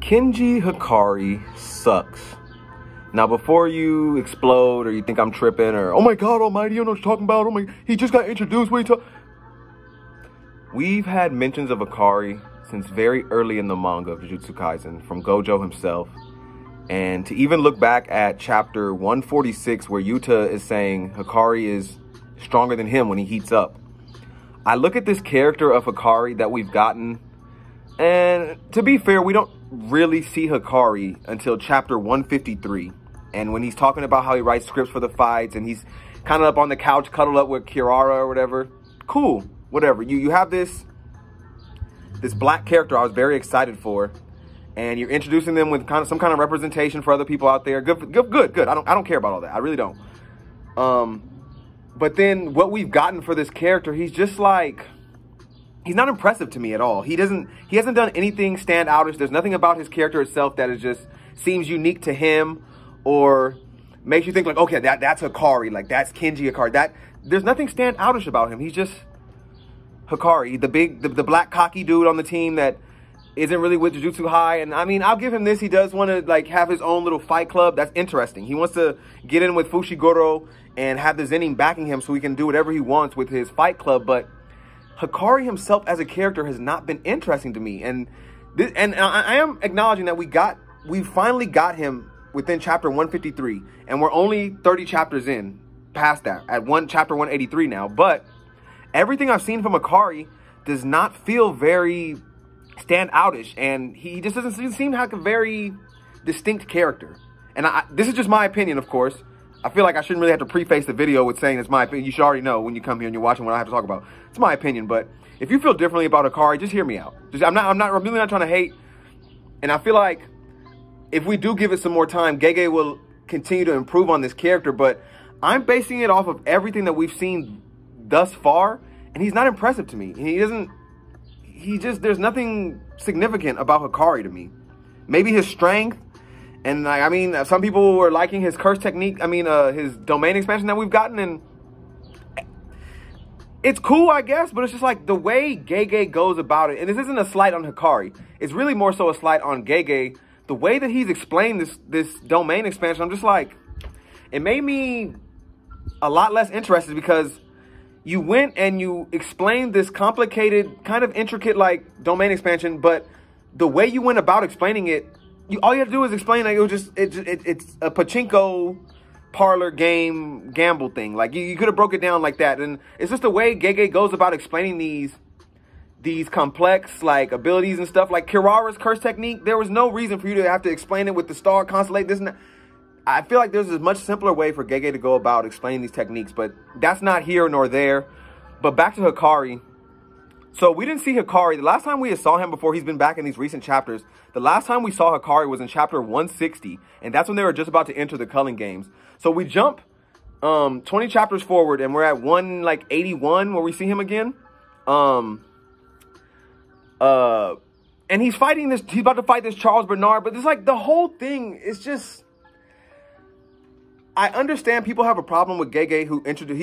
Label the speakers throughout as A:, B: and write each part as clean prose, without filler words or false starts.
A: Kenji Hikari sucks. Now, before you explode or you think I'm tripping or, oh my God almighty, you know what you're talking about, oh my, he just got introduced, what are you talking? We've had mentions of Hikari since very early in the manga of Jujutsu Kaisen from Gojo himself. And to even look back at chapter 146 where Yuta is saying Hikari is stronger than him when he heats up. I look at this character of Hikari that we've gotten, and to be fair, we don't really see Hikari until chapter 153. And when he's talking about how he writes scripts for the fights and he's kind of up on the couch cuddled up with Kirara or whatever. Cool, whatever. You have this black character I was very excited for, and you're introducing them with some kind of representation for other people out there. Good. I don't care about all that. I really don't. But then what we've gotten for this character, he's just like, he's not impressive to me at all. He hasn't done anything stand outish. There's nothing about his character itself that is just seems unique to him or makes you think like, okay, that's Hikari, like that's Kenji Hikari. There's nothing stand outish about him. He's just Hikari, the black cocky dude on the team that isn't really with Jujutsu High. And I mean, I'll give him this. He does want to like have his own little fight club. That's interesting. He wants to get in with Fushiguro and have the Zenin backing him so he can do whatever he wants with his fight club. But Hikari himself as a character has not been interesting to me. And I am acknowledging that we finally got him within chapter 153. And we're only 30 chapters in past that at chapter 183 now. But everything I've seen from Hikari does not feel very stand outish, and he just doesn't seem like a very distinct character. And this is just my opinion, of course. I feel like I shouldn't really have to preface the video with saying it's my opinion. You should already know when you come here and you're watching what I have to talk about. It's my opinion, but if you feel differently about Hikari, just hear me out. I'm really not trying to hate. And I feel like if we do give it some more time, Gege will continue to improve on this character, but I'm basing it off of everything that we've seen thus far, and he's not impressive to me. There's nothing significant about Hikari to me. Maybe his strength, and I mean, some people were liking his curse technique, his domain expansion that we've gotten, and it's cool, I guess, but it's just like the way Gege goes about it, and this isn't a slight on Hikari, it's really more so a slight on Gege. The way that he's explained this domain expansion, I'm just like, it made me a lot less interested because you went and you explained this complicated, kind of intricate, like, domain expansion, but the way you went about explaining it, all you have to do is explain like it's a pachinko parlor game gamble thing. Like, you could have broke it down like that. And it's just the way Gege goes about explaining these complex, like, abilities and stuff. Like, Kirara's curse technique, there was no reason for you to have to explain it with the star, constellate, this and that. I feel like there's a much simpler way for Gege to go about explaining these techniques, but that's not here nor there. But back to Hikari. So we didn't see Hikari. The last time we saw him before he's been back in these recent chapters, the last time we saw Hikari was in chapter 160, and that's when they were just about to enter the Culling Games. So we jump 20 chapters forward, and we're at 181 where we see him again. And he's fighting this, he's about to fight this Charles Bernard, but it's like the whole thing is just, I understand people have a problem with Gege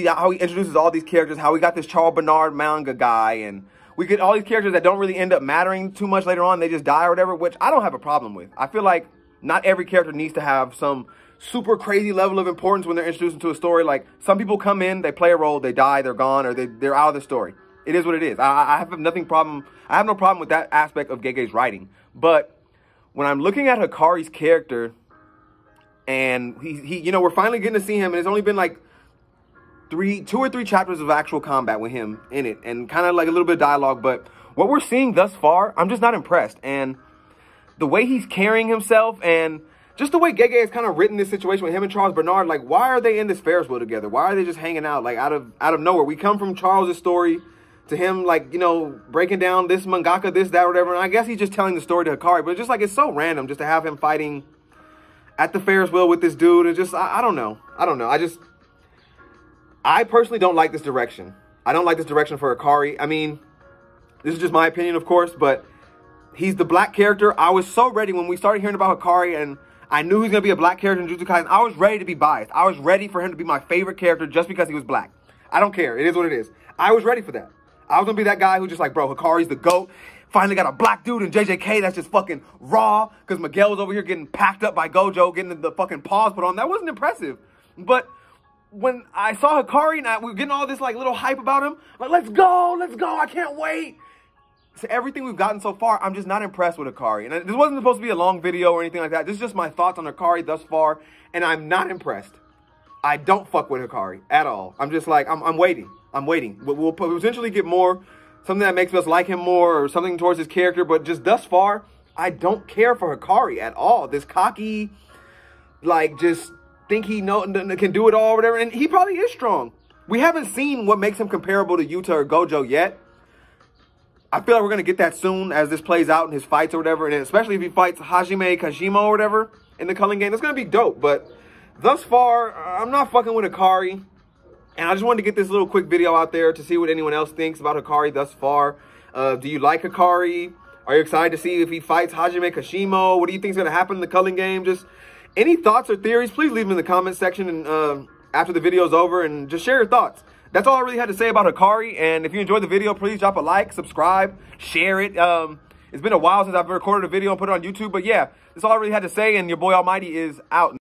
A: how he introduces all these characters, how we got this Charles Bernard manga guy, and we get all these characters that don't really end up mattering too much later on. They just die or whatever, which I don't have a problem with. I feel like not every character needs to have some super crazy level of importance when they're introduced into a story. Like, some people come in, they play a role, they die, they're gone, or they're out of the story. It is what it is. I have no problem with that aspect of Gege's writing. But when I'm looking at Hikari's character, and we're finally getting to see him, and it's only been like 2 or 3 chapters of actual combat with him in it, and kind of like a little bit of dialogue. But what we're seeing thus far, I'm just not impressed. And the way he's carrying himself, and just the way Gege has kind of written this situation with him and Charles Bernard, like, why are they in this Ferris wheel together? Why are they just hanging out, like, out of nowhere? We come from Charles's story to him, like, breaking down this mangaka, this, that, whatever. And I guess he's just telling the story to Hikari, but it's just like, it's so random just to have him fighting at the Ferris wheel with this dude. And just, I don't know. I personally don't like this direction. I don't like this direction for Hikari. I mean, this is just my opinion, of course, but he's the black character. I was so ready when we started hearing about Hikari, and I knew he was going to be a black character in Jujutsu Kaisen. I was ready to be biased. I was ready for him to be my favorite character just because he was black. I don't care. It is what it is. I was ready for that. I was going to be that guy who just like, bro, Hikari's the GOAT. finally got a black dude in JJK that's just fucking raw, because Miguel was over here getting packed up by Gojo, getting the fucking paws put on. That wasn't impressive. But when I saw Hikari and we were getting all this like little hype about him, like, let's go, I can't wait. So everything we've gotten so far, I'm just not impressed with Hikari. And this wasn't supposed to be a long video or anything like that. This is just my thoughts on Hikari thus far, and I'm not impressed. I don't fuck with Hikari at all. I'm just like, I'm waiting. I'm waiting. We'll potentially get more, something that makes us like him more or something towards his character. But just thus far, I don't care for Hikari at all. This cocky, like, just think he can do it all or whatever. And he probably is strong. We haven't seen what makes him comparable to Yuta or Gojo yet. I feel like we're going to get that soon as this plays out in his fights or whatever. And especially if he fights Hajime Kashimo or whatever in the Culling game. It's going to be dope. But thus far, I'm not fucking with Hikari. And I just wanted to get this little quick video out there to see what anyone else thinks about Hikari thus far. Do you like Hikari? Are you excited to see if he fights Hajime Kashimo? What do you think is going to happen in the Culling game? Just any thoughts or theories, please leave them in the comment section and after the video is over, and just share your thoughts. That's all I really had to say about Hikari. And if you enjoyed the video, please drop a like, subscribe, share it. It's been a while since I've recorded a video and put it on YouTube. But yeah, that's all I really had to say. And your boy Almighty is out.